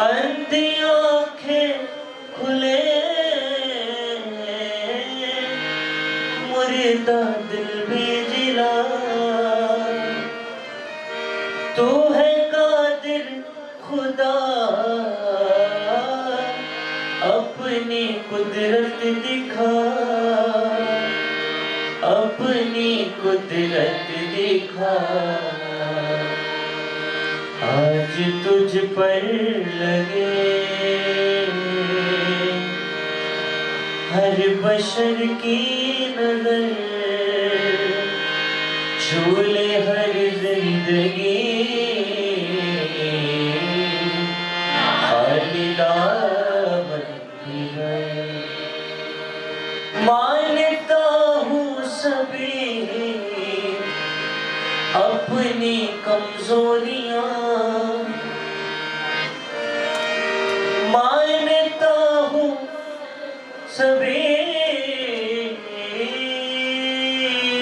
अंधी आंखें खुले मुर्दा दिल भी जिला। तू है कादिर खुदा अपनी कुदरत दिखा, अपनी कुदरत दिखा। आज तुझ पर लगे हर बशर की नजर, छू ले हर जिंदगी खाली दामन की है। मानता हूँ सभी अपनी कमजोरियां, मानता हूँ सभी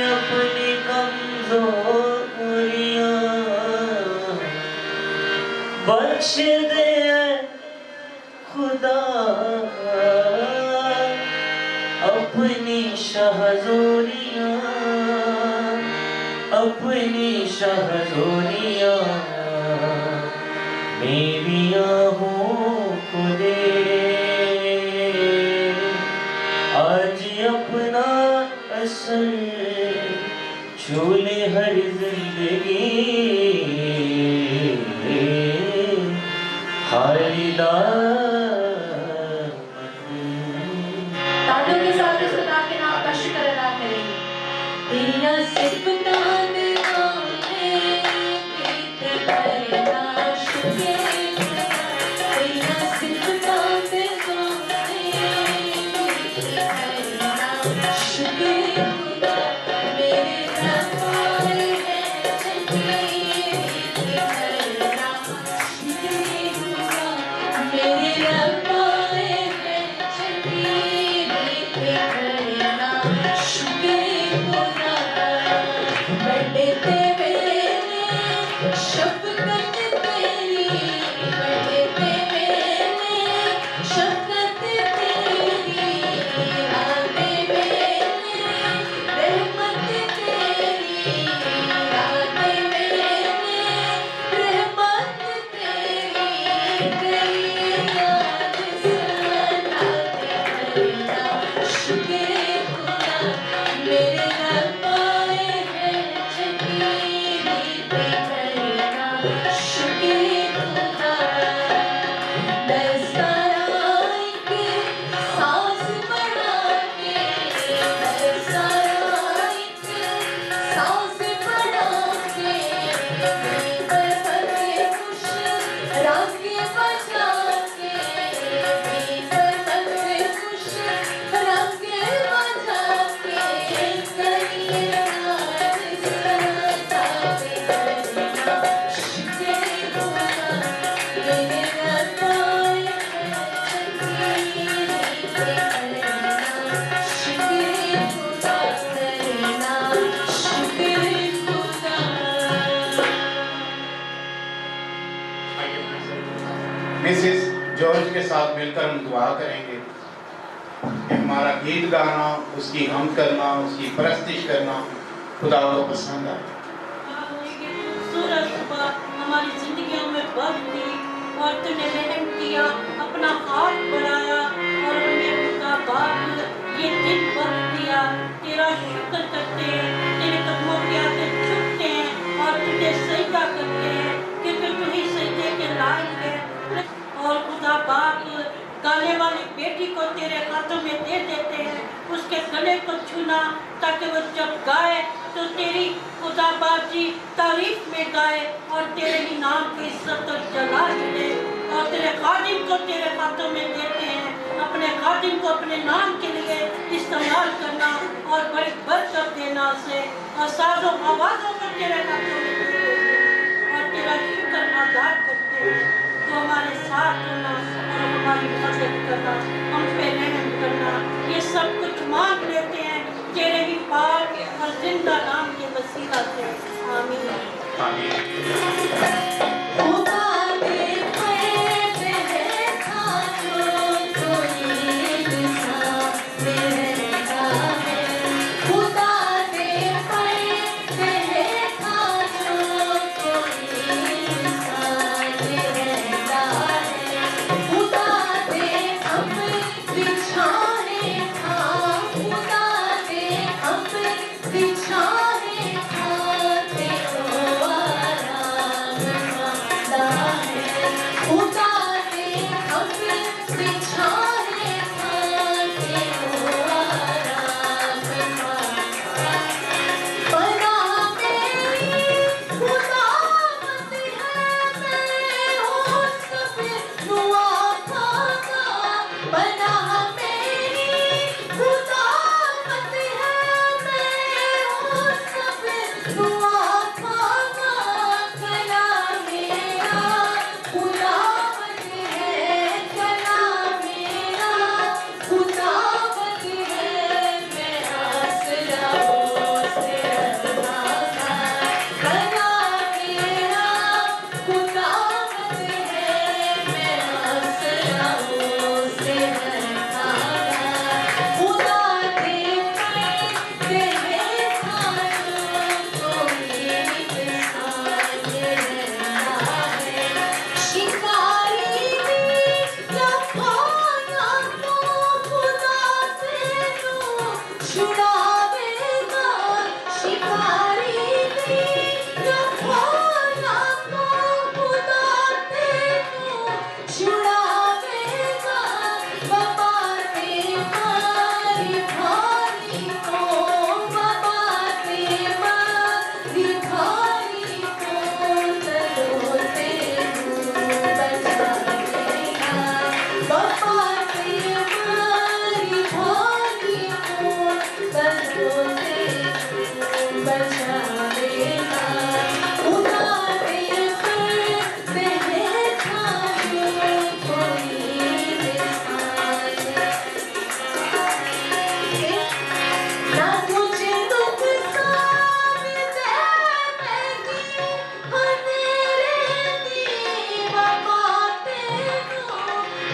अपनी कमजोरियां। बख्श दे खुदा अपनी शहज़ोरियां, अपनी शहज़ोरियां मेरी आहों को दे। आज अपना असर छू ले हर जिंदगी खाली तालियों के साथ इस खुदा के नाम का शुक्र अदा करें। तेरा सिर्फ नाम है कि करना शुक्र, तेरा सिर्फ नाम है कि करना शुक्र। मेरे रब्बार है जमीन करना शुक्र, मेरे रब्बार है जमीन करना शुक्र। बढ़ते मेरे शफ़क़त तेरी, बढ़ते मेरे शफ़क़त तेरी, आते मेरे रहमत तेरी, आते मेरे रहमत तेरी। तेरी याद सलाते करना शुक्र खुदा, मेरे रब्बार है जमीन करना शुक्र खुदा। दस्तराई के सांस बढ़ा के, दस्तराई के सांस बढ़ा के, बेबरकत खुश रंग बजा के, बेबरकत खुश रंग बजा के। करिए याद सलाते करना शुक्र खुदा, मेरे रब्बार है जमीन करना शुक्र खुदा, करना शुक्र खुदा। मिसेस जॉर्ज के साथ मिलकर हम दुआ करेंगे कि हमारा गीत गाना, उसकी हम करना, उसकी परस्तिश करना खुदा को पसंद आए। खूबसूरत बात हमारी जिंदगियों में बढ़ दी और तूने रहम किया, अपना हाथ बढ़ाया और हमें खुदा बाप ये दिन बख्श दिया। तेरा शुक्र करते हैं, तेरे कदमों के आगे झुकते हैं और तुझे सजदा करते हैं क्योंकि तू ही सजदे के लायक है। और खुदा बाप गाने वाली बेटी को तेरे हाथों में दे देते हैं, उसके गले को छूना ताकि वो जब गाए तो तेरी खुदा बाप जी तारीफ में गाए और तेरे ही नाम की इज्जत और जलाल दे। और तेरे खादिम को तेरे हाथों में देते हैं, अपने खादिम को अपने नाम के लिए इस्तेमाल करना और बड़ी बरकत देना उसे, और साजों आवाज़ों को तेरे हाथों में देते हैं और तेरा शुक्र अदा करते हैं। तो हमारे साथ होना और हमारी मदद करना, हम पे रहम करना, ये सब कुछ मांग लेते हैं तेरे ही पाक और जिंदा नाम के वसीला से। आमीन। आमीन। खुदा के फैज़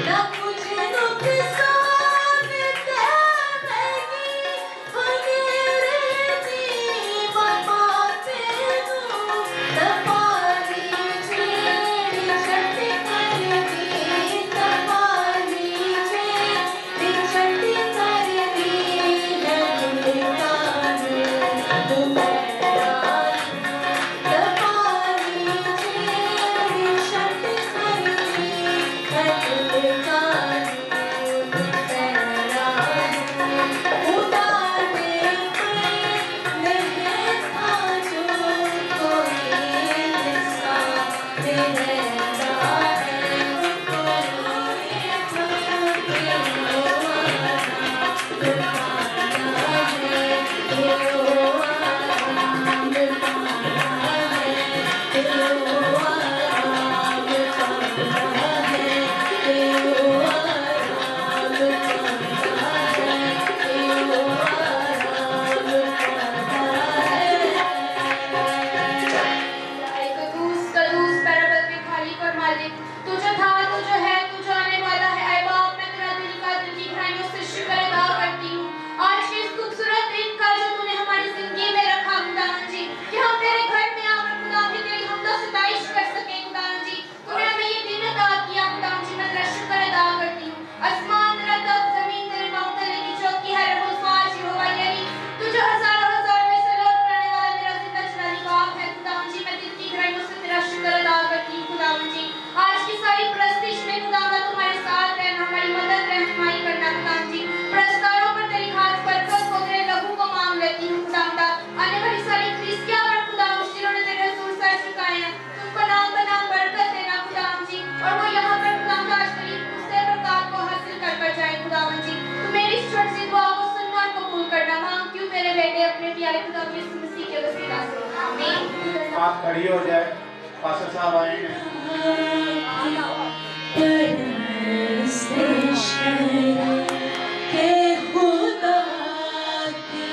ना मुझे नुकसान देगी वगैरे जीवन पाते हूँ तपाली छेड़ी छठी करनी तपाली छेड़ी छठी करनी है दुकान दोपहरा तपाली छेड़ी छठी करनी है दुकान दोपहरा उड़ाने पे नहीं था जो कोई हिस्सा तेरा है कोई था कदूस कदूस बराबर में खाली कर मालिक तू जो था तू जो है तू जो आने वाला है ऐ बाप मैं तेरा दिल की गहराइयों से शुक्र अदा करती हूँ आज के इस खूबसूरत दिन का जो तूने हमारी जिंदगी में रखा खुदावन जी कि हम तेरे घर में आकर खुदा की तेरी हमदो सताइश कर सके खुदावन जी तूने हमें ये दिन अदा किया खुदावन जी मैं तेरा शुक्र अदा करती हूँ आसमान तेरा तख्त जमीन तेरे पांव तले की चौकी है रब्बुल फाज यहोवा यानी तू जो हजारों हजार में से लौट कर आने वाला मेरा जिंदा जलाली बाप है खुदावन जी मैं दिल की गहराइयों से तेरा शुक्र अदा करती हूँ खुदावन जी आज की सारी प्रस्तिश में खुदावन तुम्हारे साथ रहना हमारी मदद रहनुमाई करना खुदावन जी पुरस्कारों पर तेरी खास बरकत को तेरे लहू को मांग लेती हूँ खुदावन आने वाली सारी क्रिस्तिया पर खुदावन जिन्होंने तेरे रसूल सर झुकाए हैं तुमको नाम बनाम बरकत देना खुदावन जी और वो यहाँ पर खुदावन आज तेरी उससे बरकत को हासिल कर जाए खुदावन जी तू मेरी इस छोटी सी दुआ को सुनना और कबूल करना मांगती हूँ मेरे बेटे अपने प्यारे खुदावन यीशु मसीह के वसीला से आमीन आप खड़ी हो जाए पास्टर साहब आएंगे परस्तिश के खुदा की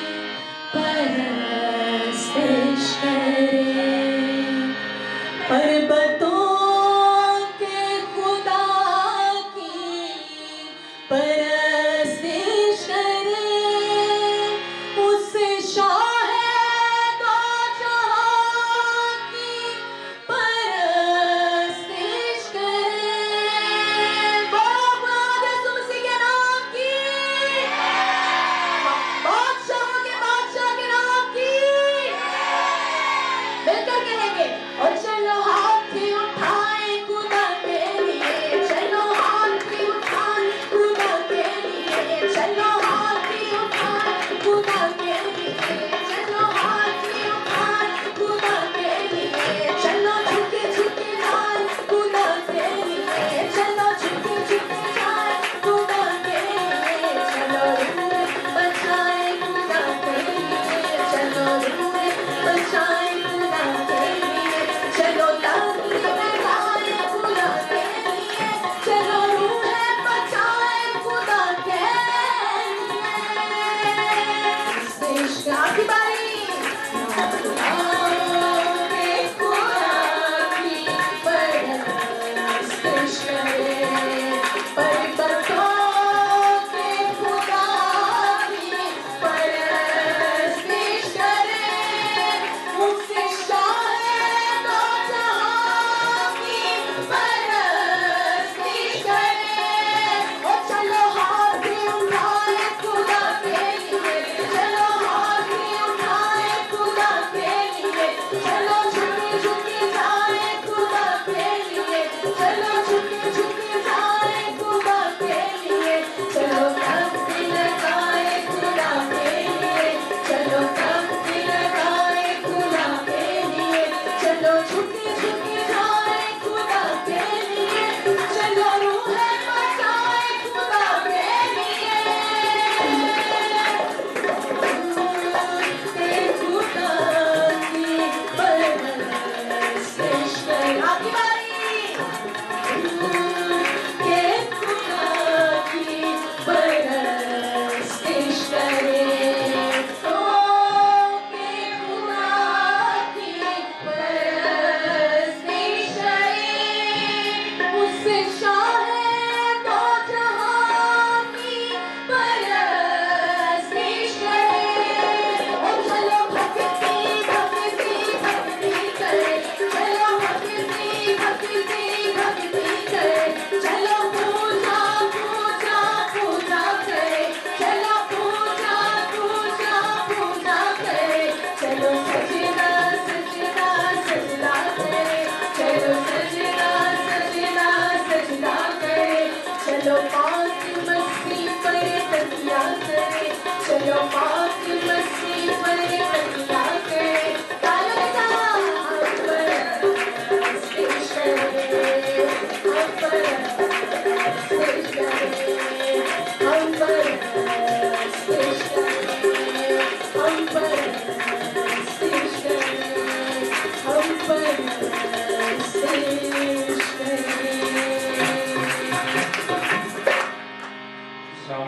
परस्तिश करे पर्वतों के खुदा की परस्तिश करे उस शाहिद जहां की परस्तिश करे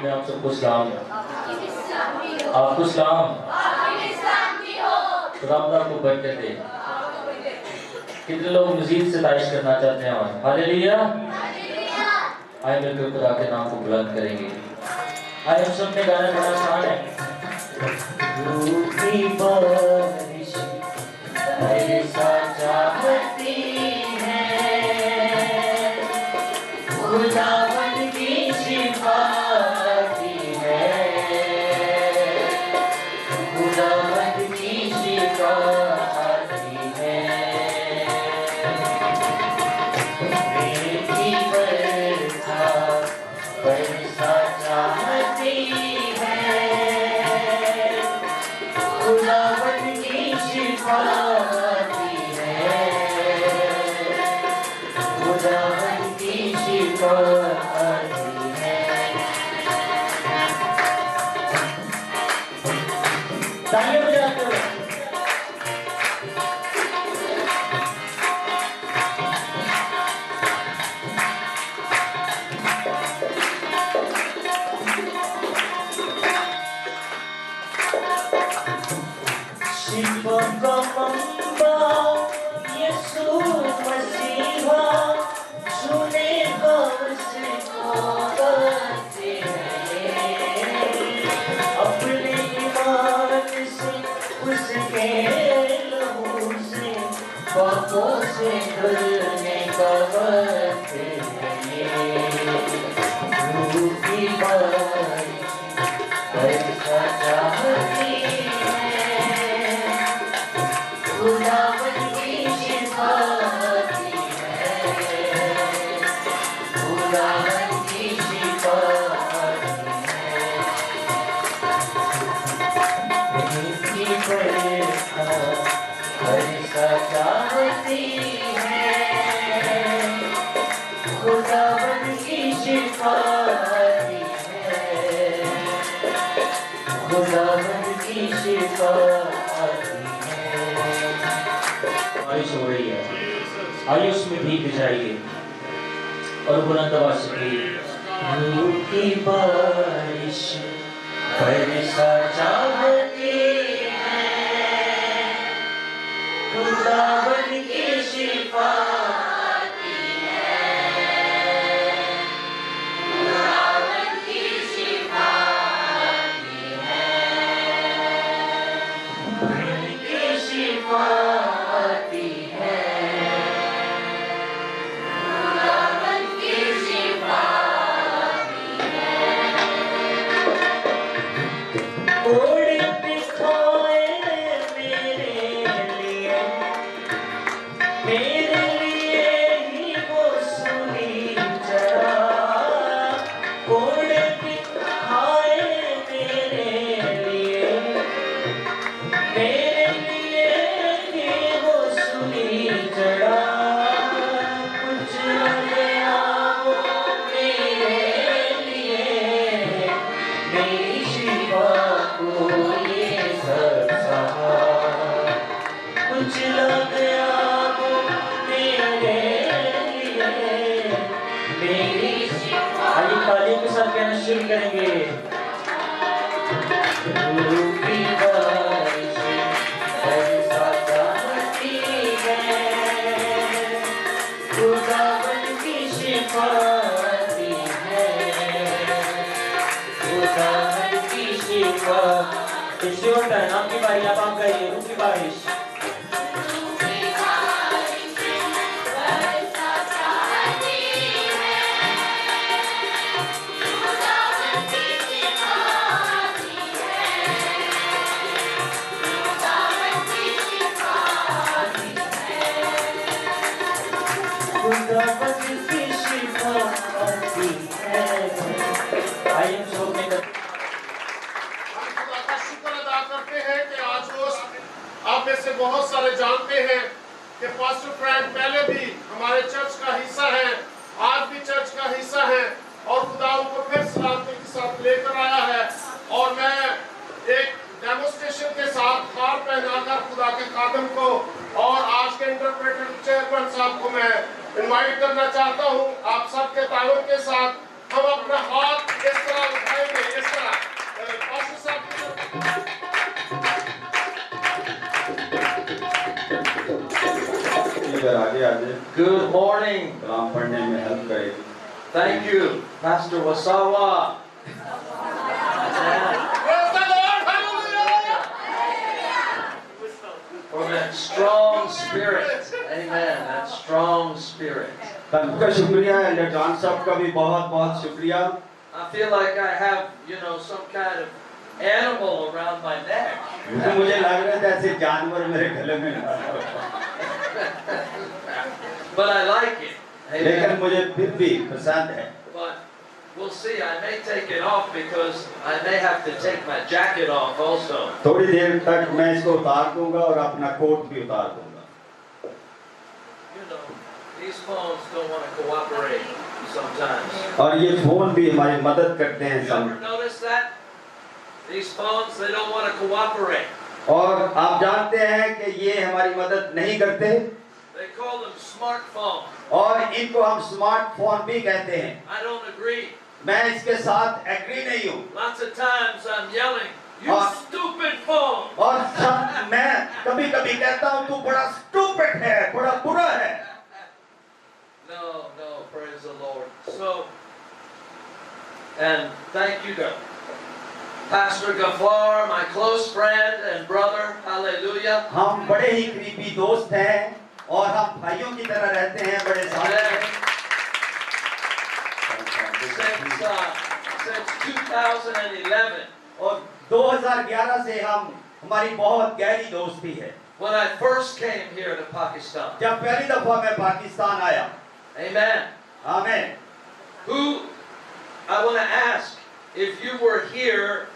में आप सबको सलाम है। आपको सलाम। खुदा को बरकत दे। कितने लोग मजीद सताइश करना चाहते हैं? और हालेलुया। आए मिलकर खुदा के नाम को बुलंद करेंगे। आए हम सब ने गाना बड़ा आसान है। रूठी बारिश ऐसा चाहती है, खुदावन की शिफा आती है, खुदावन की शिफा आती है। बेटी बरसा चाहती है, खुदावन की शिफा आती है, खुदावन की शिफा आती है। तालियां बजाते हुए शिफा का मंबा यीशु मसीहा, सुनेगा उसको बातें हैं। अपने ईमान से उसके लहू से पापों से धुलने का वक्त है। रूह की बारिश बरसा चाहती है, खुदावन की शिफा आती है, खुदावन की शिफा आती है। बेटी बरसा चाहती है, खुदावन की शिफा आती है, खुदावन की शिफा आती है। बारिश हो रही है, आइए उसमें भीग जाइए और बुलंद आवाज से रूह की बारिश बरसा चाहती है, खुदावन की शिफा आती है, खुदावन की शिफा आती है, की शिफा आती है, खुदावन की शिफा आती है। ओढ़ दिखाए मेरे लिए ही वो सूली चढ़ा। ओढ़ दिखाए मेरे लिए ही वो सूली चढ़ा। कुछ गया वो मेरे लिए, मेरी शिफा को ये सब सहा। कुछ गया वो मेरे लिए, मेरी शिफा। आइए तालियों के साथ कहना शुरू करेंगे। रूह की बारिश बरसा चाहती है, खुदावन की शिफा आती है, खुदावन की शिफा। इसलिए होता है नाम की बारी। अब आप कहिए रूह की बारिश। खुदावन की शिफा आती है। आइए हम सब मिलकर खुदा का शुक्र अदा करते हैं कि आज रोज आप में से बहुत सारे जानते हैं कि पास्टर फ्रैंक पहले भी हमारे चर्च का हिस्सा है, आज भी चर्च का हिस्सा है और खुदा उनको फिर सलामती के साथ लेकर आया है। और मैं एक डेमोस्ट्रेशन के साथ हार पहनाकर खुदा के खादम को और आज के इंटरप्रेटर चेयरमैन साहब को मैं इनवाइट करना चाहता हूं। आप सबके ताल्लुक के साथ हम अपना हाथ इस तरह उठाएंगे Good morning. कलाम पढ़ने में हेल्प करेगी। Thank you, Pastor Wasawa. Praise the Lord, hallelujah. For that strong spirit. Amen. That strong spirit. सबका शुक्रिया है, लेटॉन साहब का भी बहुत बहुत शुक्रिया। I feel like I have, some kind of animal around my neck. मुझे लग रहा है जैसे जानवर मेरे गले में लगा हुआ है। But I like it. लेकिन Amen. मुझे फिर भी पसंद है। But we'll see. I may take it off because I may have to take my jacket off also. थोड़ी देर तक मैं इसको उतार दूंगा और अपना कोट भी उतार दूंगा। These phones don't want to cooperate sometimes. और ये फोन भी हमारी मदद करते हैं You सब। ever notice that? These phones, they don't want to cooperate. और आप जानते हैं कि ये हमारी मदद नहीं करते They call them smartphones. और इनको हम स्मार्टफोन भी कहते हैं। I don't agree. मैं इसके साथ एग्री नहीं हूँ। Lots of times I'm yelling, you stupid phone. और मैं कभी-कभी कहता हूँ तू बड़ा स्टूपिड है, बड़ा बुरा है। No, praise the Lord. So, and thank you to Pastor Gafar, my close friend and brother. Hallelujah. हम बड़े ही करीबी दोस्त हैं और हम भाइयों की तरह रहते हैं, बड़े साथ हैं। Since 2011, और 2011 से हमारी बहुत गहरी दोस्ती है। when I first came here to Pakistan. जब पहली दफा मैं पाकिस्तान आया, Amen. आमीन। I want to ask, if you were here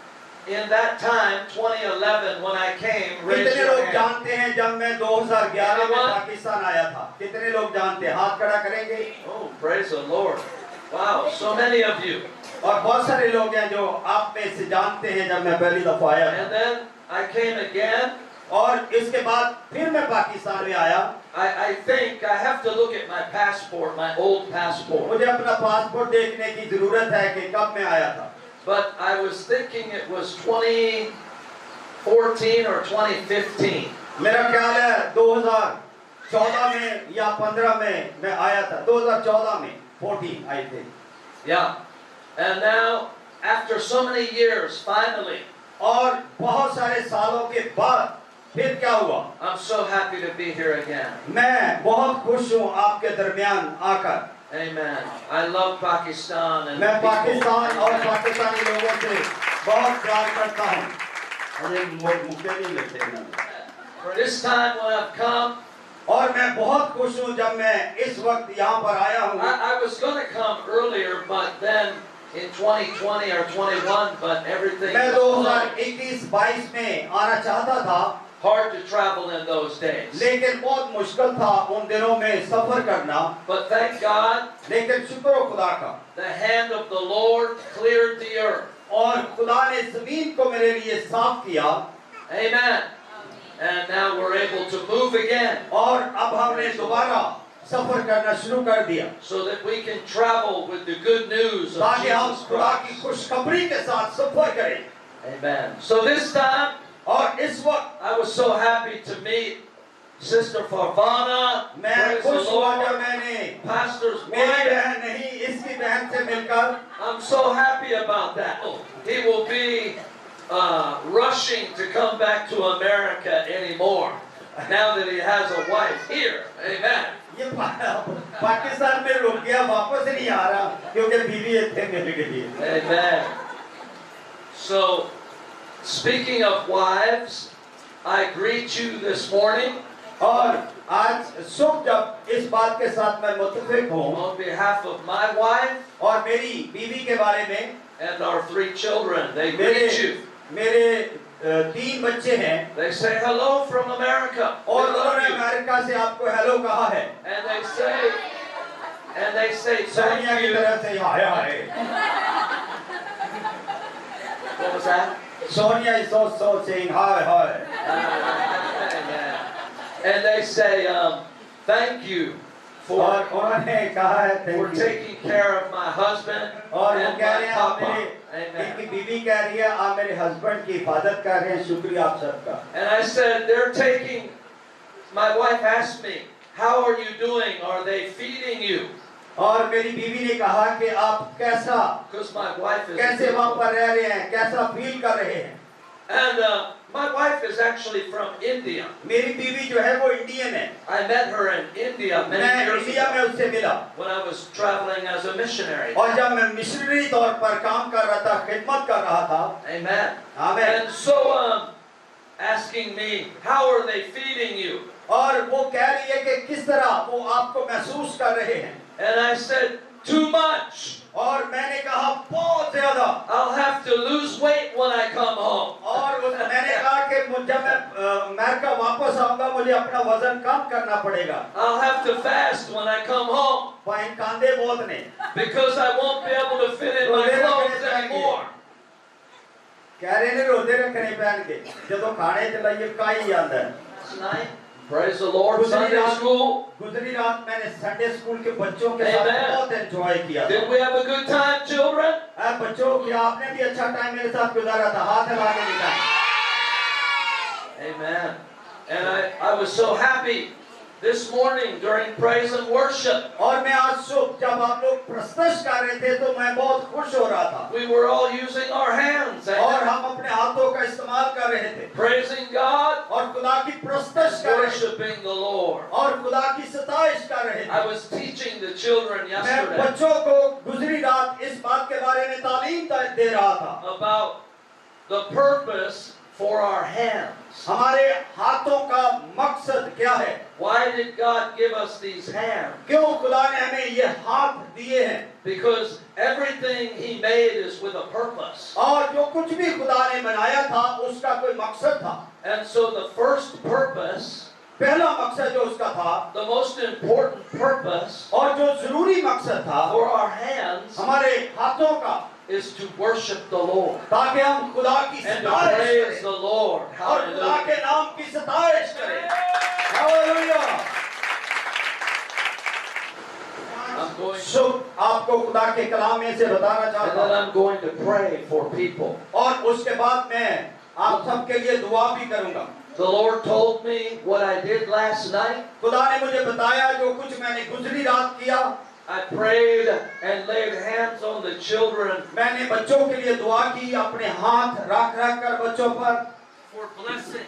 in that time, 2011, when I came, raise कितने your लोग hand. जानते हैं जब मैं 2011 में Anyone? पाकिस्तान आया था? कितने लोग जानते हैं? हाथ खड़ा करेंगे। Oh, praise the Lord. Wow, so many of you. और बहुत सारे लोग हैं जो आप में से जानते हैं जब मैं पहली दफा आया And था। then I came again. और इसके बाद फिर मैं पाकिस्तान में आया। I think I have to look at my passport, my old passport. मुझे अपना पासपोर्ट देखने की जरूरत है कि कब मैं आया था। But I was thinking it was 2014 or 2015. मेरा ख्याल है 2014 में या 15 में मैं आया था। 2014 में 14 आए थे। Yeah. And now, after so many years, finally, और बहुत सारे सालों के बाद फिर क्या हुआ? I'm so happy to be here again. मैं बहुत खुश हूँ आपके दरमियान आकर। Amen. I love Pakistan and मैं the people. पाकिस्तान और पाकिस्तानी लोगों से बहुत प्यार करता हूँ। मुझे मुक्के नहीं लगते ना। For this time when I've come, और मैं बहुत खुश हूँ जब मैं इस वक्त यहाँ पर आया हूँ। I was going to come earlier, but then in 2020 or 21, but everything मैं was 2021-22 में आना चाहता था, hard to travel in those days. लेकिन बहुत मुश्किल था उन दिनों में सफर करना। But thank God, लेकिन शुक्र हो खुदा का, the hand of the Lord cleared the earth. और खुदा ने जमीन को मेरे लिए साफ किया। Amen. And now we're able to move again. और अब हमने दोबारा सफर करना शुरू कर दिया, So that we can travel with the good news of ताकि हम Jesus खुदा की Christ. खुशखबरी के साथ सफर करें। Amen. So this time, और इस वक्त I was so happy to meet Sister Farvana. मैं Praise the खुश हुआ जब Lord. मैंने Pastor's मेरी wife. बहन नहीं इसकी बहन से मिलकर, I'm so happy about that. He will be rushing to come back to America anymore now that he has a wife here. Amen. ये पाकिस्तान में रुक गया, वापस नहीं आ रहा क्योंकि बीवी थे मेरे के लिए। Amen. So, speaking of wives, I greet you this morning और आज सुबह जब इस बात के साथ मैं मुत्तफिक हूँ on behalf of my wife और मेरी बीवी के बारे में, and our 3 children. They greet you. मेरे 3 बच्चे हैं They say hello from America. We और love उन्होंने you. अमेरिका से आपको हेलो कहा है। And they say Sonia thank की you. तरफ से हाय हाय। What was that? Sonia is also saying hi hi। Amen. And they say thank you और for उन्होंने कहा है for thank you। taking care of my husband और वो and कह my रहे हैं आप papa. मेरे, Amen. इनकी बीवी कह रही है आप मेरे हस्बैंड की हिफाजत कर रहे हैं, शुक्रिया आप सबका। And I said, they're taking, my wife asked me, how are you doing? Are they feeding you? और मेरी बीवी ने कहा कि आप कैसा Because my wife is कैसे वहाँ पर रह रहे हैं, कैसा फील कर रहे हैं। and my wife is actually from India. मेरी बीवी जो है वो इंडियन है। I met her in India many मैं years इंडिया में ago उससे मिला when I was traveling as a missionary. और जब मैं मिशनरी तौर पर काम कर रहा था, खिदमत कर रहा था। Amen. आमीन। And so asking me, how are they feeding you? और वो कह रही है कि किस तरह वो आपको महसूस कर रहे हैं। And I said, too much. और मैंने कहा बहुत ज्यादा। I'll have to lose weight when I come home. और मैंने कहा कि जब मैं अमेरिका वापस आऊंगा मुझे अपना वजन कम करना पड़ेगा। I'll have to fast when I come home. Pine कांदे बहुत ने। Because I won't be able to fit in my clothes anymore. कह रहे ने रोजे रखने पहन के जब खाने चलाइए काई आंदा है। Tonight, praise the Lord. Sunday school. गुजरी रात मैंने संडे स्कूल के बच्चों के साथ बहुत एंजॉय किया। Did we have a good time, children? बच्चों क्या आपने भी अच्छा टाइम मेरे साथ गुजारा था? हाथ हिला के दिखाएं। Amen. And I was so happy this morning during praise and worship. और मैं आज सुबह जब आप लोग प्रस्तुत कर रहे थे तो मैं बहुत खुश हो रहा था। We were all using our hands. और Amen. हम अपने हाथों का इस्तेमाल कर रहे थे। Praising God. और खुदा की प्रस्तुत कर रहे थे। Worshiping the Lord. और खुदा की सताइश कर रहे थे। I was teaching the children मैं yesterday बच्चों को गुजरी रात इस बात के बारे में तालीम दे रहा था। about the purpose for our hands. हमारे हाथों का मकसद क्या है? Why did God give us these hands? क्यों खुदा ने हमें ये हाथ दिए हैं? Because everything He made is with a purpose. और जो कुछ भी खुदा ने बनाया था उसका कोई मकसद था। And so the first purpose, पहला मकसद जो उसका था, the most important purpose और जो जरूरी मकसद था for our hands हमारे हाथों का, is to worship the Lord ताकि हम खुदा की and to सताइश praise करें the Lord. और खुदा Hallelujah. के नाम की सताइश करें। हालेलुया। I'm going शुभ आपको खुदा के कलाम में से बताना and चाहता then हूँ I'm going to pray for people. और उसके बाद मैं आप सबके लिए दुआ भी करूँगा। The Lord told me what I did last night. खुदा ने मुझे बताया जो कुछ मैंने गुजरी रात किया। I prayed and laid hands on the children मैंने बच्चों के लिए दुआ की, अपने हाथ रख कर बच्चों पर for blessing,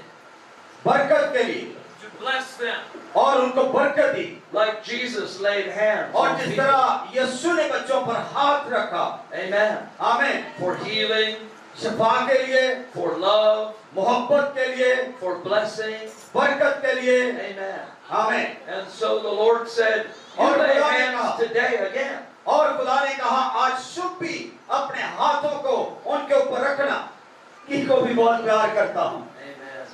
बरकत के लिए to bless them, और उनको बरकत दी। like Jesus laid hands और on जिस people. तरह यीशु ने बच्चों पर हाथ रखा, Amen. आमीन, For healing, शिफा के लिए, for love, मोहब्बत के लिए, for blessing. बरकत के लिए, Amen. आमीन। And so the Lord said, you और lay खुदा ने hands कहा, today again. और खुदा ने कहा आज शुभ भी अपने हाथों को उनके ऊपर रखना, किसको भी बहुत प्यार करता हूँ। Amen.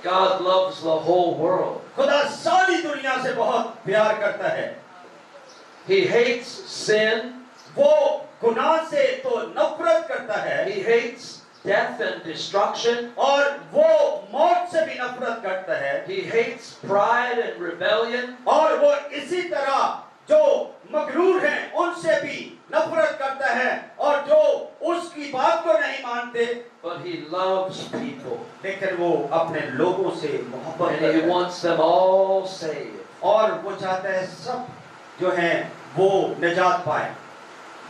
God loves the whole world. खुदा सारी दुनिया से बहुत प्यार करता है। He hates sin. वो गुनाह से तो नफरत करता है He hates death and destruction. और वो मौत से भी नफरत करता है He hates pride and rebellion. और वो इसी तरह जो मगरूर हैं उनसे भी नफरत करता है और जो उसकी बात को नहीं मानते, But He loves people. लेकिन वो अपने लोगों से मोहब्बत And करता He है wants them all saved. और वो चाहता है सब जो हैं वो निजात पाए।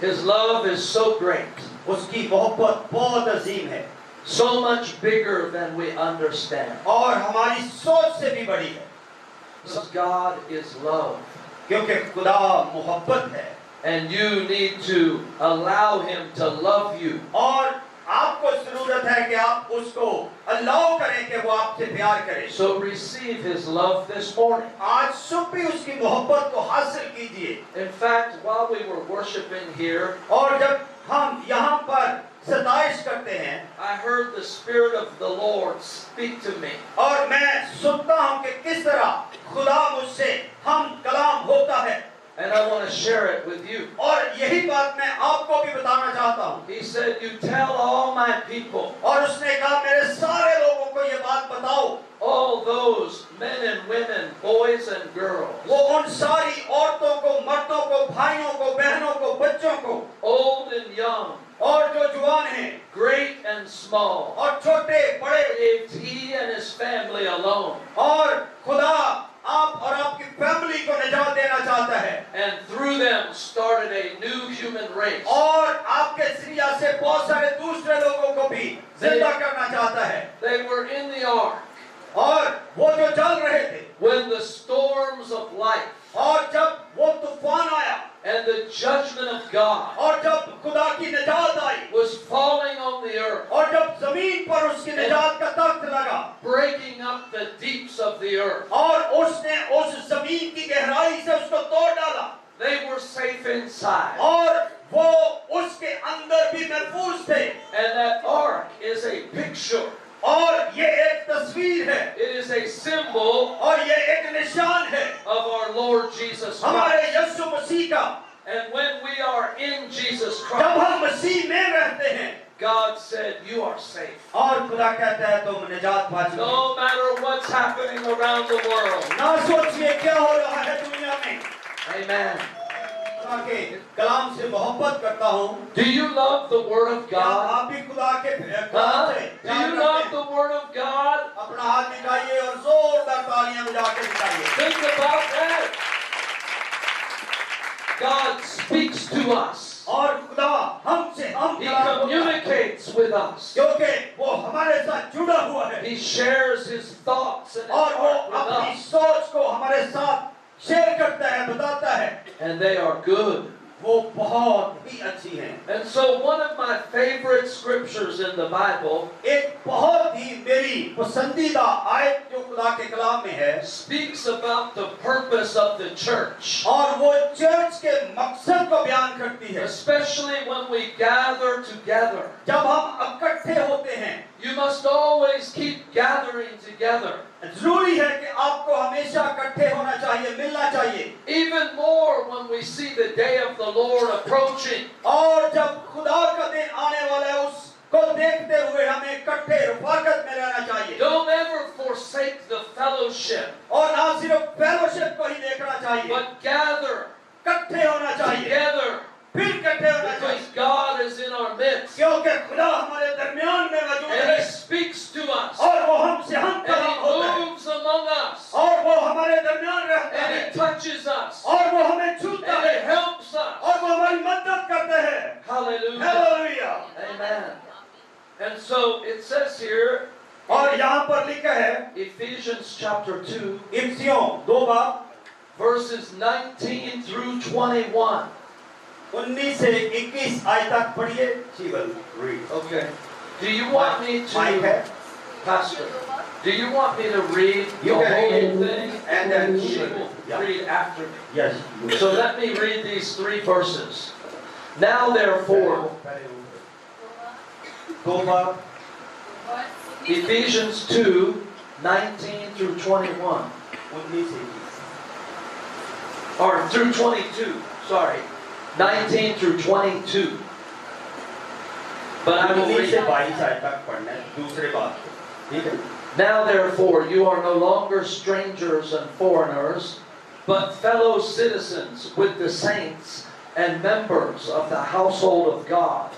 His love is so great, उसकी मोहब्बत बहुत अजीम है so much bigger than we understand. और हमारी सोच से भी बड़ी है, Because God is love. क्योंकि खुदा मोहब्बत है And you need to allow Him to love you. और आपको जरूरत है कि आप उसको अलाउ करें कि वो आपसे प्यार करे। So receive His love this morning. आज सुबह भी उसकी मोहब्बत को हासिल कीजिए। In fact, while we were worshiping here, और जब हम यहाँ पर सताइश करते हैं I heard the Spirit of the Lord speak to me. और मैं सुनता हूँ कि किस तरह खुदा मुझसे हम कलाम होता है And I want to share it with you. और यही बात मैं आपको भी बताना चाहता हूँ। He said, you tell all my people, और उसने कहा मेरे सारे लोगों को ये बात बताओ, all those men and women, boys and girls, वो उन सारी औरतों को, मर्दों को, भाइयों को, बहनों को, बच्चों को old and young, और जो जुआन हैं great and small, और छोटे बड़े saved He and His family alone. और खुदा आप और आपकी फैमिली human race. और आपके सीरिया से बहुत सारे दूसरे लोगों को भी जिंदा करना चाहता है। They were in the ark और वो जो चल रहे थे when the storms of life और जब वो तूफान आया and the judgment of God और जब खुदा की निजात आई was falling on the earth, और जब जमीन पर उसकी निजात का तख्त लगा breaking up the deeps of the earth. और उसने उस जमीन की गहराई से उसको तोड़ डाला They were safe inside. और वो उसके अंदर भी महफूज थे। And that ark is a picture. और ये एक तस्वीर है It is a symbol और ये एक निशान है of our Lord Jesus हमारे Christ. यीशु मसीह का। And when we are in Jesus जब Christ, हम मसीह में रहते हैं God said, you are safe. और खुदा कहता है तुम निजात पा चुके हो। No matter what's happening around the world. ना सोचिए क्या हो रहा है दुनिया में। Amen. खुदा के कलाम से मोहब्बत करता हूँ। Do you love the Word of क्या God? आप भी खुदा के कलाम से Do you love the Word of God? अपना हाथ दिखाइए और जोरदार तालियां बजा के दिखाइए। Think about that. God speaks to us. और खुदा हमसे हम He कलाम को- communicates with us. क्योंकि वो हमारे साथ जुड़ा हुआ है He shares His thoughts and His और वो heart with अपनी us. सोच को हमारे साथ शेयर करता है, बताता है। And they are good. वो बहुत ही अच्छी हैं। And so one of my favorite scriptures in the Bible एक बहुत ही मेरी पसंदीदा आयत जो खुदा के कलाम में है speaks about the purpose of the church. और वो चर्च के मकसद को बयान करती है। Especially when we gather together. जब हम इकट्ठे होते हैं You must always keep gathering together. जरूरी है कि आपको हमेशा इकट्ठे होना चाहिए, मिलना चाहिए। Even more when we see the day of the Lord approaching. और जब खुदा का दिन आने वाला है उसको देखते हुए हमें इकट्ठे रफाकत में रहना चाहिए। Don't ever forsake the fellowship, और ना सिर्फ फेलोशिप को ही देखना चाहिए, but gather इकट्ठे होना चाहिए, together फिर इकट्ठे होना चाहिए, because God is in our midst क्योंकि खुदा हमारे दरमियान में मौजूद and है He speaks to us और वो हमसे हम and कलाम होता He है moves among us और वो हमारे दरमियान रहता and है He touches us और वो हमें छूता and है He helps us. और वो हमारी मदद करता है। Hallelujah. Hallelujah. Amen. And so it says here, और यहाँ पर लिखा है Ephesians chapter 2, इफिसियों 2 बाब verses 19 through 21. 19 से 21 आयत तक पढ़िए। She will read. Okay. Do you want me Mike है? to, Pastor, do you want me to read the You whole can read thing? and then She she will will. Yeah. read after me. Yes. So let me read these 3 verses. Now therefore, 2 बाब Ephesians 2, 19 through 21. 19 से 21। Or through 22, sorry. 19 through 22. But I will 19 read से it. 22 आयत तक पढ़ना है दूसरे बाब को। ठीक है? Now therefore you are no longer strangers and foreigners, but fellow citizens with the saints and members of the household of God,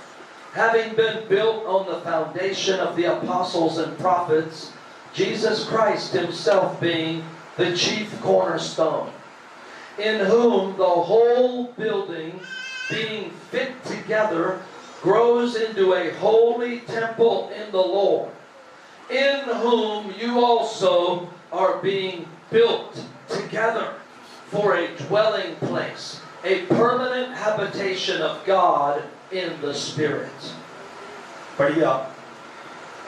having been built on the foundation of the apostles and prophets, Jesus Christ himself being the chief cornerstone, in whom the whole building, being fit together, grows into a holy temple in the Lord, in whom you also are being built together for a dwelling place, a permanent habitation of God in the Spirit. पढ़िए आप।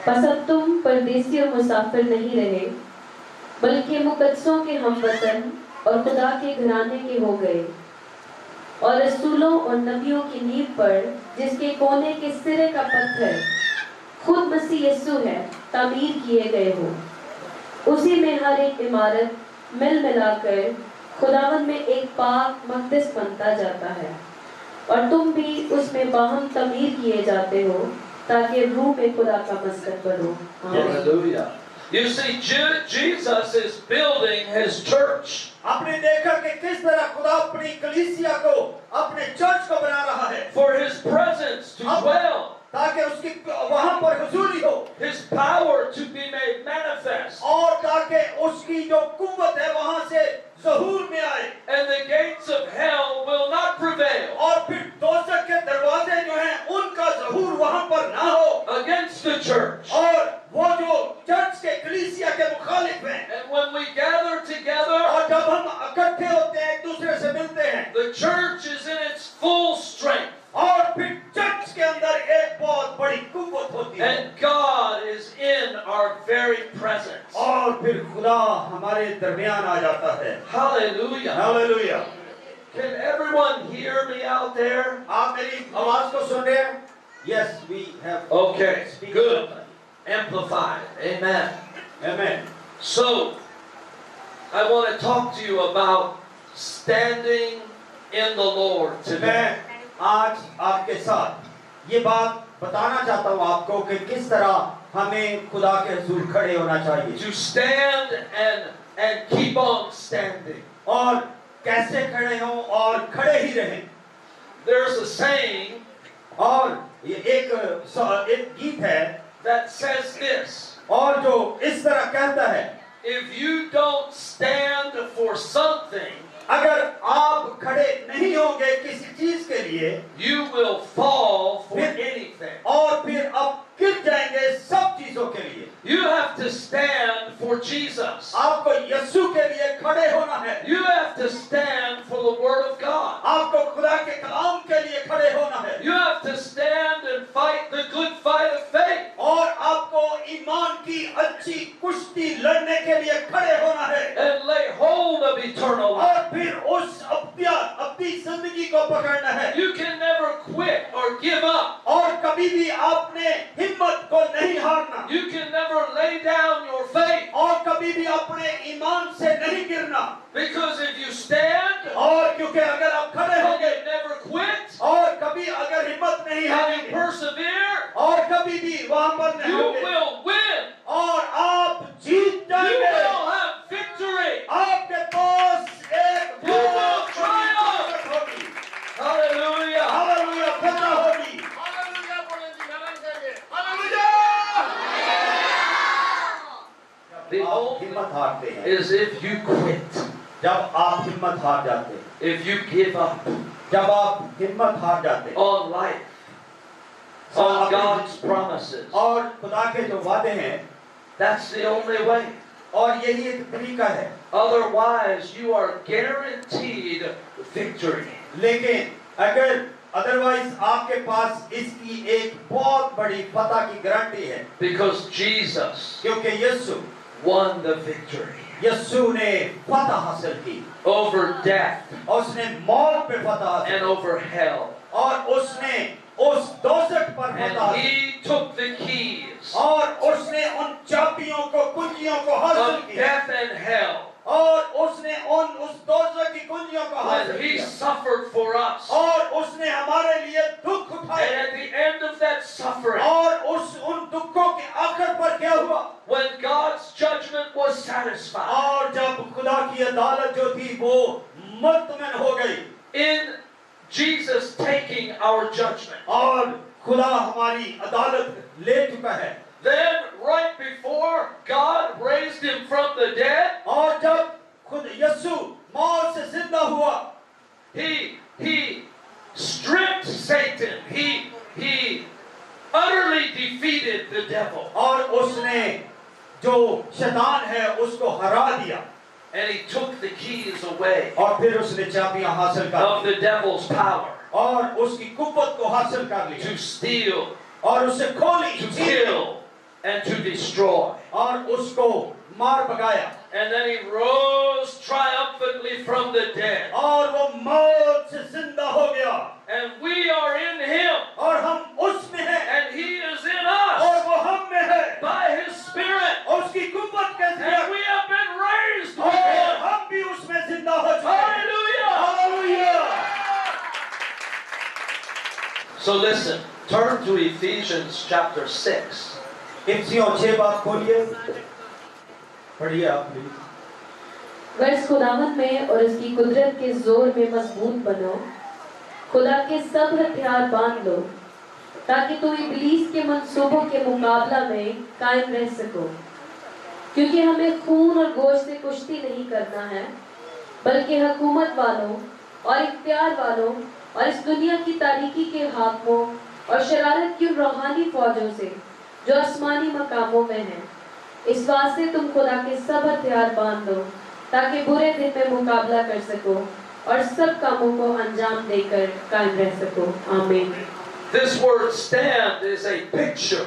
बस अब तुम परदेसी और मुसाफिर नहीं रहे, बल्कि मुकद्दसों के हमवतन और खुदा के घराने के हो गए, और रसूलों और नबियों की नींव पर, जिसके कोने के सिरे का पत्थर खुद मसीह यीशु है, तामीर किए गए हो। उसी में हर एक इमारत मिल मिलाकर खुदावन में एक पाक मक़दस बनता जाता है, और तुम भी उसमें बाहम तामीर किए जाते हो, ताकि रूह में खुदा का मस्कन बनो। Hallelujah. You see, Jesus is building his church. आपने देखा कि किस तरह खुदा अपनी कलीसिया को, अपने चर्च को बना रहा है For his presence to dwell, ताकि उसकी वहां पर हुजूरी हो his power to be made manifest, और ताकि उसकी जो कुव्वत है वहां से ज़हूर में आए and the gates of hell will not prevail. और फिर दोज़ख against the church. और वो जो चर्च के कलीसिया के मुखालिफ हैं, And when we gather together, और जब हम इकट्ठे होते हैं एक दूसरे से मिलते हैं, the church is in its full strength. और फिर चर्च के अंदर एक बहुत बड़ी कुव्वत होती है, And God is in our very presence. और फिर खुदा हमारे दरमियान आ जाता है। Hallelujah. Hallelujah. Can everyone hear me out there? आप मेरी आवाज को सुन रहे हैं? Yes, we have. Okay, good. Amplified. Amen. Amen. So, I want to talk to you about standing in the Lord today. मैं आज आपके साथ ये बात बताना चाहता हूँ आपको कि किस तरह हमें खुदा के हुजूर खड़े होना चाहिए, To stand and keep on standing. और कैसे खड़े हों और खड़े ही रहें। There's a saying और ये एक गीत है that says this: और जो इस तरह कहता है, if you don't stand for something, अगर आप खड़े नहीं होंगे किसी चीज के लिए, you will fall for anything. और फिर आप गिर जाएंगे सब चीजों के लिए। You have to stand for Jesus. आपको यीशु के लिए खड़े होना है, You have to stand for the Word of God. आपको खुदा के कलाम के लिए खड़े होना है, You have to stand and fight the good fight of faith. और आपको ईमान की अच्छी कुश्ती लड़ने के लिए खड़े होना है, And lay hold of eternal life. और फिर उस अपनी जिंदगी को पकड़ना है, You can never quit or give up. और कभी भी आपने हिम्मत को नहीं हारना, You can never lay down your faith. और कभी भी अपने ईमान से नहीं गिरना, Because if you stand और क्योंकि अगर आप खड़े and होंगे you never quit और कभी अगर हिम्मत नहीं and you हारेंगे persevere, और कभी भी वहां पर नहीं you होंगे, will win. और आप जीत You जाएंगे। will have victory. आपके पास एक You will बहुत बड़ी triumph. ताकत होगी, Hallelujah. हालेलुया, फतह होगी। हालेलुया बोले जी, नारायण कहेंगे हालेलुया। The आप only हिम्मत हारते हैं, is if you quit, जब आप हिम्मत हार जाते हैं, if you give up जब आप हिम्मत हार जाते हैं on life, on God's promises. और खुदा के जो वादे हैं, That's the only way. और यही एक तरीका है। Otherwise, you are guaranteed victory. लेकिन अगर अदरवाइज आपके पास इसकी एक बहुत बड़ी फतह की गारंटी है, Because Jesus क्योंकि यीशु won the victory यीशु ने फतह हासिल की, over death और उसने मौत पे फतह हासिल and over hell. की, और उसने उस दोज़ख पर फतह And हासिल की, He took the keys और उसने उन चाबियों को कुंजियों को हासिल of किया, death and hell और उसने उस दोज़ख की कुंजियों को हासिल when He किया, suffered for us. और उसने हमारे लिए दुख And उठाए, at the end of that suffering, और उन दुखों के आखिर पर क्या हुआ, when God's judgment was satisfied, और जब खुदा की अदालत जो थी वो मुतमन हो गई, in Jesus taking our judgment, और खुदा हमारी अदालत ले चुका है, then right before God raised Him from the dead, और जब खुद यीशु मौत से जिंदा हुआ, He stripped Satan. He utterly defeated the devil. और उसने जो शैतान है उसको हरा दिया, And He took the keys away और फिर उसने चाबियां हासिल कर of Lee, the devil's power और उसकी कुव्वत को हासिल कर लिया, to steal, और उसे खोली, to kill, and to destroy. और उसको मार भगाया, And then He rose triumphantly from the dead. और वो मौत से जिंदा हो गया, And we are in Him. और हम उसमें हैं, And He is in us और वो हम में है, by His Spirit. और उसकी कुव्वत के And जरिए, we have been raised with और Him. हम भी उसमें जिंदा हो चुके हैं। Hallelujah. Hallelujah. So listen, turn to Ephesians chapter 6. इफिसियों 6 बात खोलिए, पढ़िए आप प्लीज। वर्ष खुदावन में और उसकी कुदरत के जोर में मजबूत बनो, खुदा के सब हथियार बांध लो, ताकि तुम इब्लीस के मंसूबों के मुकाबला में कायम रह सको। क्योंकि हमें खून और गोश्त से कुश्ती नहीं करना है, बल्कि हुकूमत वालों और इख्तियार वालों और इस दुनिया की तारीकी के हाकिमों और शरारत की रूहानी फौजों से जो आसमानी मकामों में है। इस वास्ते तुम खुदा के सब हथियार बांध दो ताकि बुरे दिन में मुकाबला कर सको और सब कामों को अंजाम देकर कायम रह सको। आमीन। This word stand is a picture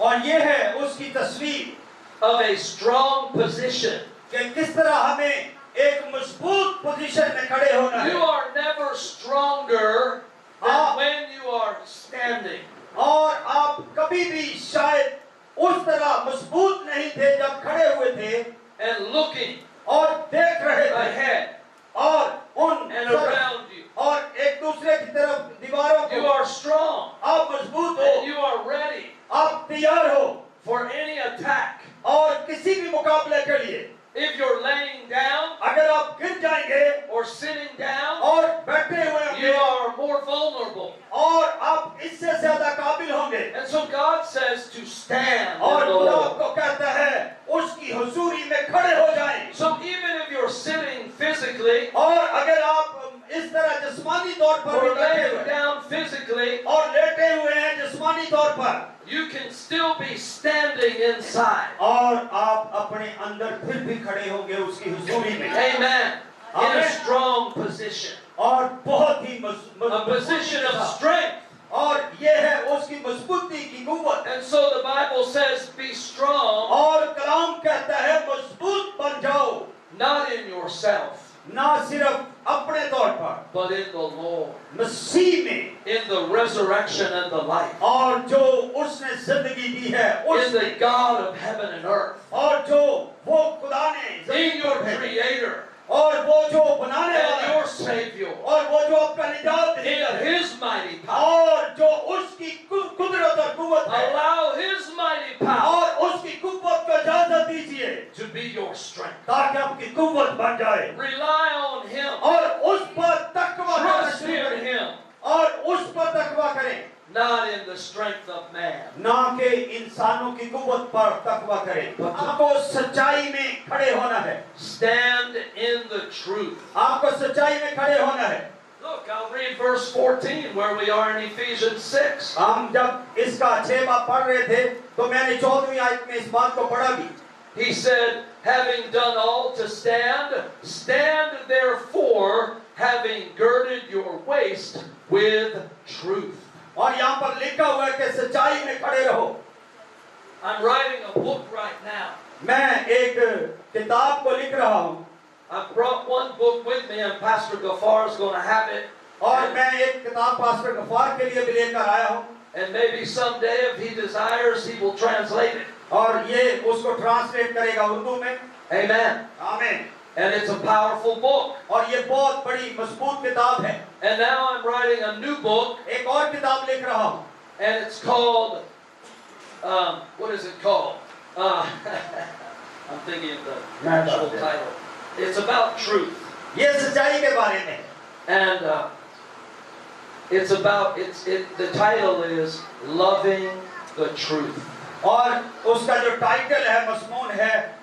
और ये है उसकी तस्वीर of a strong position. कि किस तरह हमें एक मजबूत पोजीशन में खड़े होना You है। are never stronger than when you are standing. और आप कभी भी शायद उस तरह मजबूत नहीं थे जब खड़े हुए थे And looking और देख रहे थे ahead और उन and तरफ around you. और एक दूसरे की तरफ दीवारों You को are strong आप मजबूत and हो, you are ready आप तैयार हो for any attack. और किसी भी मुकाबले के लिए। If you're laying down अगर आप गिर जाएंगे or sitting down, और बैठे हुए you होंगे are more vulnerable. और आप इससे ज्यादा काबिल होंगे। And so God says to stand in और the खुदा Lord. आपको कहता है उसकी हुजूरी में खड़े हो जाएं। So even if you're sitting physically और अगर आप इस तरह जिस्मानी तौर पर or भी बैठे laying हुए down physically, और लेटे हुए हैं जिस्मानी तौर पर, you can still be standing inside. और आप अपने अंदर फिर भी खड़े होंगे उसकी हुजूरी में। Amen. In a Amen. strong position. और बहुत ही A position of strength. और ये है उसकी मजबूती की कुव्वत। And so the Bible says, be strong, और कलाम कहता है मजबूत बन जाओ, not in yourself, ना सिर्फ अपने तौर पर, but in the Lord, मसीह में, in the resurrection and the life, और जो उसने जिंदगी दी है in the उसमें, God of heaven and earth, और जो वो खुदा ने in ज़मीन your पर है, Creator और वो जो बनाने and वाला your है, Savior, और वो जो आपका निजात देता in है, His mighty power. और जो उसकी कुदरत और कुव्वत है, Allow His mighty power और उसकी कुव्वत को इजाजत दीजिए to be your strength. ताकि आपकी कुव्वत बन जाए Rely on Him. और उस पर तकवा करना Trust शुरू in करें Him, और उस पर तकवा करें, not in the strength of man. ना कि इंसानों की कुव्वत पर तकवा करें। आपको सच्चाई में खड़े होना है, Stand in the truth. आपको सच्चाई में खड़े होना है। Look, I'll read verse 14 where we are in Ephesians 6. हम जब इसका 6 बार पढ़ रहे थे तो मैंने 14वीं आयत में इस बात को पढ़ा भी। He said, having done all to stand, stand therefore, having girded your waist with truth. और यहाँ पर लिखा हुआ है कि सच्चाई में खड़े रहो। I'm writing a book right now. मैं एक किताब को लिख रहा हूँ I've brought one book with me and Pastor Gafar is going to have it. और मैं एक किताब पास्टर गफार के लिए भी लेकर आया हूँ And maybe someday if he desires, he will translate it. और ये उसको ट्रांसलेट करेगा उर्दू में। Amen. आमीन। And it's a powerful book. और ये बहुत बड़ी मजबूत किताब है। And now I'm writing a new book एक और किताब लिख रहा हूँ and it's called, what is it called? I'm thinking of the actual title. It's about truth. ये सच्चाई के बारे में। And it's about, the title is Loving the Truth. और उसका जो टाइटल है मज़मून है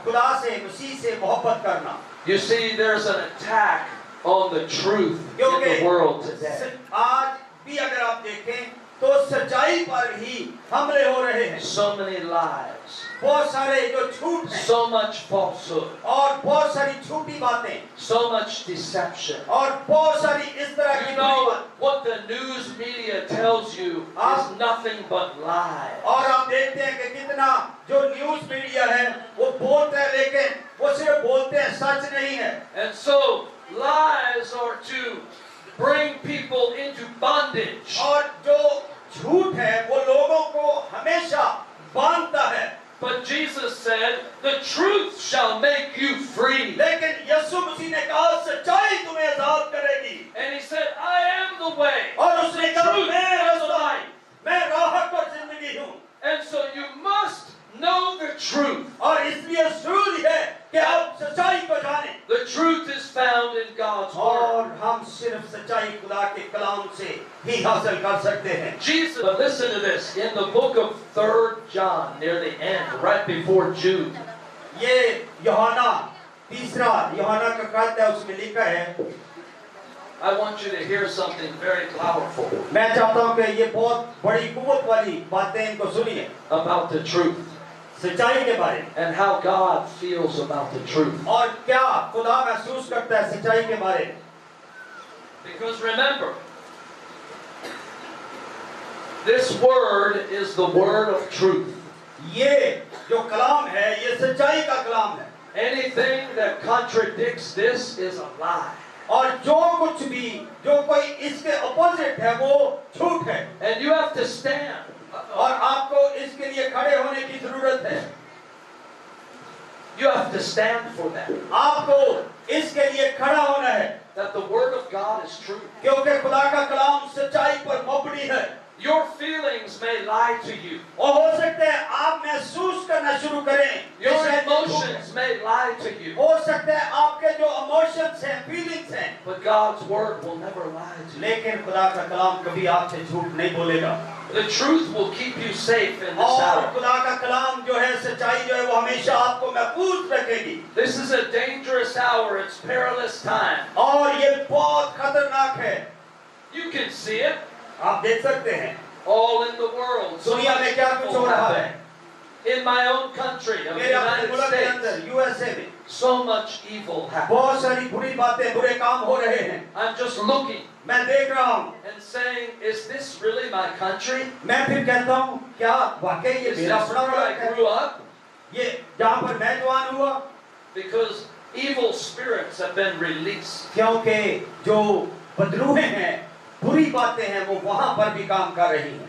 खुदा से मसीह से मोहब्बत करना। You see, there's an attack on the truth in क्योंकि the world today. आज भी अगर आप देखें तो सच्चाई पर ही हमले हो रहे हैं। So many lies, बहुत सारे जो झूठ हैं so much falsehood, और बहुत सारी झूठी बातें so much deception. और बहुत सारी इस तरह की You बुरी know बात। what the news media tells you is nothing but lies. और आप देखते हैं कि कितना जो न्यूज़ मीडिया है वो बोलते हैं लेकिन वो सिर्फ बोलते हैं, सच नहीं है। And so lies are to bring people into bondage. और जो झूठ है वो लोगों को हमेशा बांधता है। But Jesus said, the truth shall make you free. लेकिन यीशु मसीह ने कहा सच्चाई तुम्हें आजाद करेगी। And he said, I am the way, और उसने the कहा truth, मैं and the रास्ता, life. मैं राह और जिंदगी हूँ। And so you must know the truth. और इसलिए जरूरी है कि आप सच्चाई को जानें। The truth is found in God's और word. हम सिर्फ सच्चाई खुदा के कलाम से ही हासिल कर सकते हैं। Jesus, but listen to this, in the book of 3 John, near the end, right before Jude, ये यूहन्ना तीसरा यूहन्ना का खत है उसमें लिखा है I want you to hear something very powerful मैं चाहता हूँ कि ये बहुत बड़ी कुव्वत वाली बातें इनको सुनिए about the truth सच्चाई के बारे में and how God feels about the truth. और क्या खुदा महसूस करता है सच्चाई के बारे में Because remember, this word is the word of truth. ये जो कलाम है ये सच्चाई का कलाम है Anything that contradicts this is a lie. और जो कुछ भी जो कोई इसके अपोजिट है वो झूठ है And you have to stand. और आपको इसके लिए खड़े होने की जरूरत है You have to stand for that. आपको इसके लिए खड़ा होना है That the word of God is true. क्योंकि खुदा का कलाम सच्चाई पर मबनी है Your feelings may lie to you. और हो सकता है आप महसूस करना शुरू करें Your कि शायद ये झूठ है। emotions may lie to you. हो सकता है आपके जो इमोशंस हैं फीलिंग्स हैं But God's word will never lie to you. लेकिन खुदा का कलाम कभी आपसे झूठ नहीं बोलेगा The truth will keep you safe in this और hour. खुदा का कलाम जो है सच्चाई जो है वो हमेशा आपको महफूज रखेगी This is a dangerous hour. It's perilous time. और ये बहुत खतरनाक है You can see it आप देख सकते हैं all in the world. So दुनिया में much क्या कुछ evil हो रहा है happening. In my own country of the मेरे अपने United मुल्क के States, अंदर यूएसए में so much evil happening. बहुत सारी बुरी बातें बुरे काम हो रहे हैं I'm just looking मैं देख रहा हूँ and saying, is this really my country? मैं फिर कहता हूँ क्या वाकई ये Is मेरा this अपना where मुल्क I है grew up? ये जहाँ पर मैं जवान हुआ Because evil spirits have been released. क्योंकि जो बदरूहें हैं बुरी बातें हैं वो वहाँ पर भी काम कर रही हैं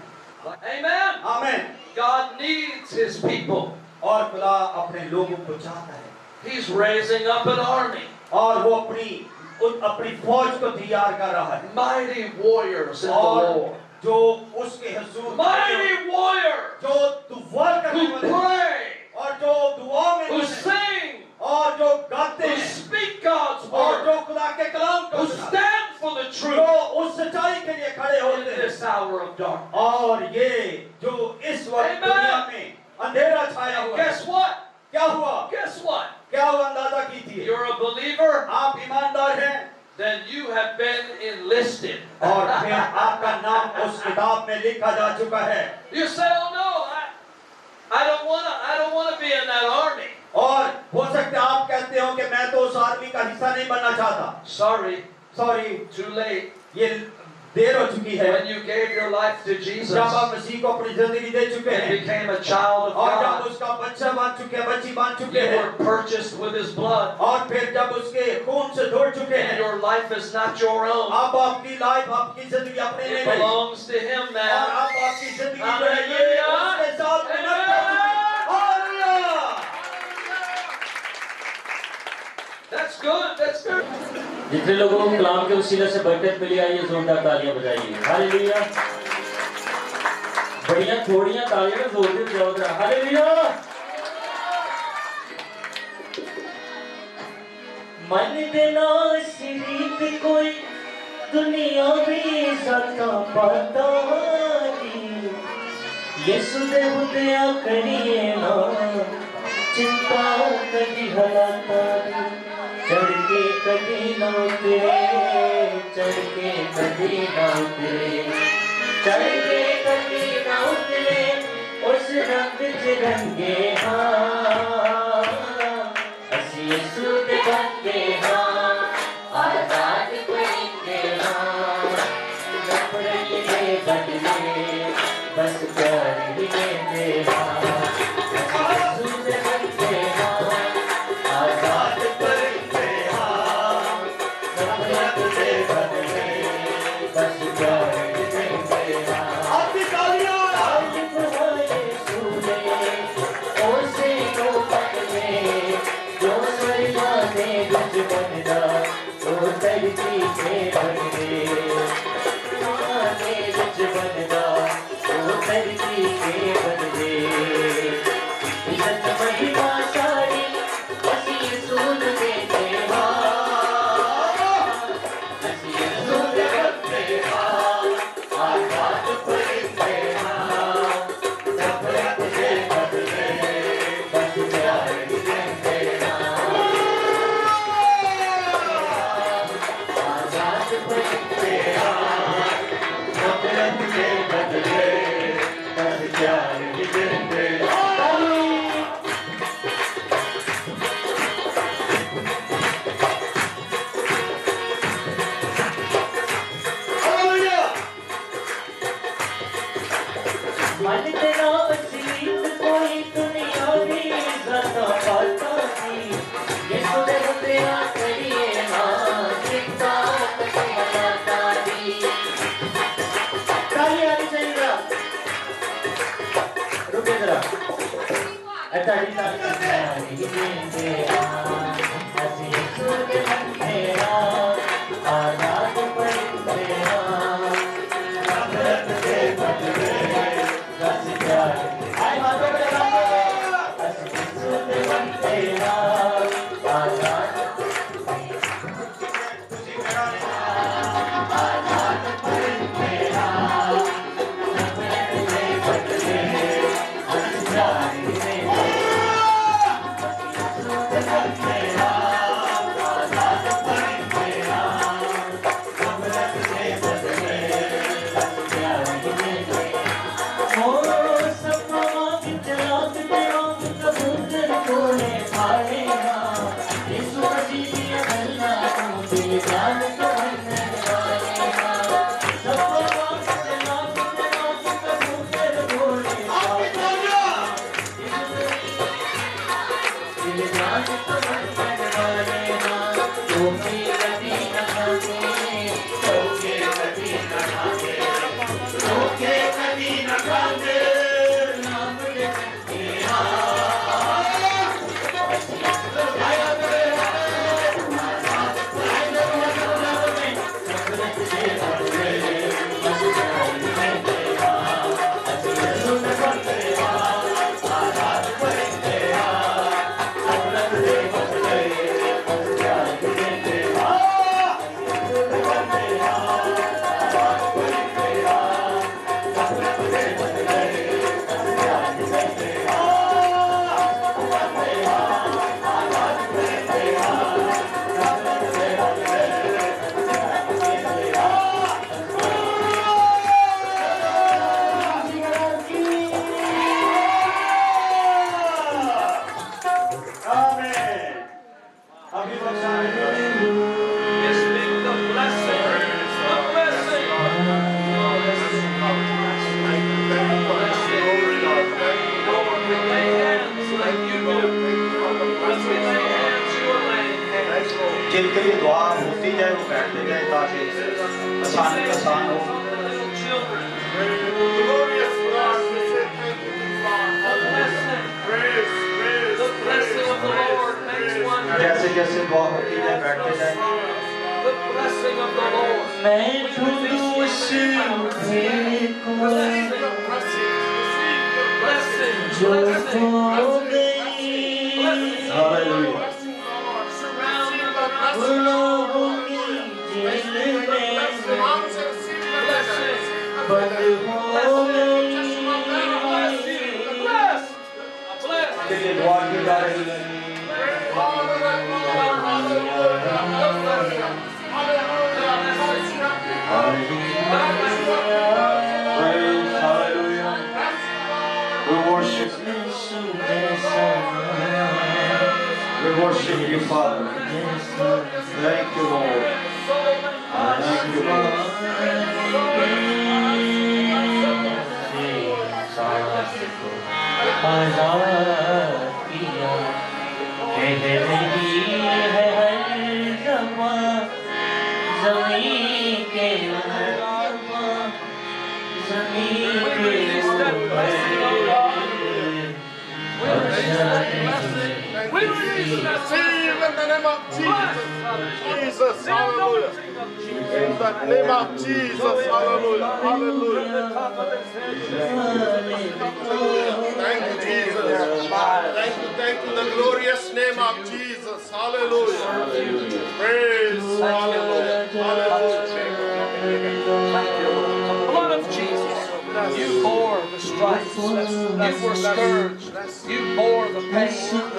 Amen. आमीन God needs His people. और खुदा अपने लोगों को चाहता है He's raising up an army, और वो अपनी फौज को तैयार कर रहा है mighty warriors in the और Lord, जो उसके हुजूर mighty warriors जो दुआ करने who वाले pray, और जो दुआ में who लगे, sing, और जो गाते who हैं speak God's और word, जो खुदा के कलाम को who सुनाते हैं, stand for the जो truth उस सच्चाई के लिए खड़े in होते हैं this hour of darkness. और ये जो इस वक्त Amen. दुनिया में अंधेरा छाया And हुआ है guess what? क्या हुआ Guess what? क्या हुआ अंदाजा कीजिए You're a believer, आप ईमानदार हैं then you have been enlisted. और फिर आपका नाम उस किताब में लिखा जा चुका है You say, oh no, I don't wanna be in that army. और हो सकता है आप कहते हो कि मैं तो उस आर्मी का हिस्सा नहीं बनना चाहता Sorry, सॉरी too late. ये देर हो चुकी है When you gave your life to Jesus जब आप मसीह को अपनी जिंदगी दे चुके and हैं became a child of और जब God, उसका बच्चा बन चुके हैं बच्ची बन चुके you हैं were purchased with His blood, और फिर जब उसके खून से धुल चुके and हैं your life is not your own. अब आपकी लाइफ आपकी जिंदगी अपने It नहीं रही belongs to Him और now. अब आपकी जिंदगी जो है ये Hallelujah. उसके साथ में Amen. Hallelujah That's good. That's good. जितने लोगों को कलाम के वसीले से बरकत मिली आइए जोरदार तालियां बजाइए हालेलुया बढ़िया थोड़ियां तालियां जोर से बजाओ जरा हालेलुया मन दे नाल सिरीत कोई दुनिया में सता पाता नहीं यीशु दे हुदया करिए ना चिंता कदी हलाता नहीं चढ़ के कदी ना उतरे चढ़ के कदी ना उतरे चढ़ के कदी ना उतरे उस रंग च रंगे हाँ असी यीशु दे बंदे हाँ आजाद करेंगे हाँ नफरत के बदले बस प्यार ही देंगे हाँ असी यीशु दे बंदे हाँ आजाद करेंगे हाँ नफरत के बदले बस प्यार ही देंगे हाँ आपकी तालियां बनदा मन तेरा असीत कोई दुनिया दी ज़्यादा पाता नहीं यीशु दे बंदियां करिए ना चिंता कसी हलाता नहीं ताली आनी चाहिए जरा रुके जरा ताली असी यीशु दे बंदियां आजाद परिंदेया नफरत से बदले दस प्यार आए मातो के सामने असी यीशु दे बंदियां आजाद परिंदेया नफरत से बदले दस प्यार जिनके लिए दुआ होती जाए वो बैठते जाए ताकि आसान आसान हो जैसे जैसे दुआ होती जाए बैठते जाए मैं ढूंढूं उस को जो खो गई लोगों की जेल में बंद हो गई दुआ की जा रही है We worship you. We worship you, Father. Thank you, Lord. Thank you, Lord. We receive in the name of Jesus. Jesus, hallelujah. In the name of Jesus, hallelujah. Hallelujah. Thank you, Jesus. Thank you, the glorious name of Jesus. Hallelujah. Praise, hallelujah. Hallelujah. The blood of Jesus. You bore the stripes. You were scourged. You bore the pain.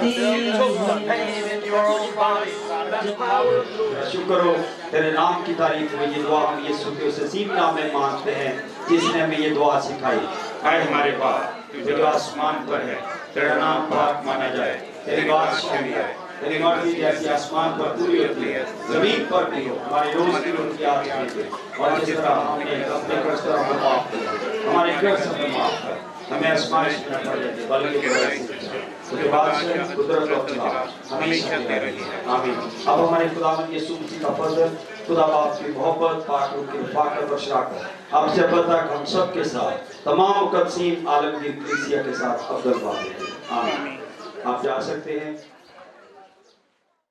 You took the pain in your own body. That's power of glory. शुक्र हो तेरे नाम की तारीफ में ये दुआ हम यीशु के उस अजीम नाम में मांगते हैं जिसने हमें ये दुआ सिखाई। आए हमारे पास जो आसमान पर है तेरा नाम पाक माना जाए तेरी बात सुनी जाए तेरी मर्जी जैसी आसमान पर पूरी होती है जमीन पर भी हो हमारे रोज की रोटी आज दे और जिस तरह हमने अपने कर्ज को माफ किया हमारे कर्ज को माफ कर हमें आसमाइश में न पड़ जाए बल्कि उसके बाद से कुदरत और खुदा हमेशा रहेगी। आमीन। अब हमारे खुदावंद यीशु मसीह का फजल, खुदा बाप की मोहब्बत, पाक रूह की रफ़ाक़त और शराकत अब से अब तक हम सब के साथ, तमाम मुक़द्दसीन आलमगीर कलीसिया के साथ अब्दुल वाहिद। आमीन। आप जा सकते हैं।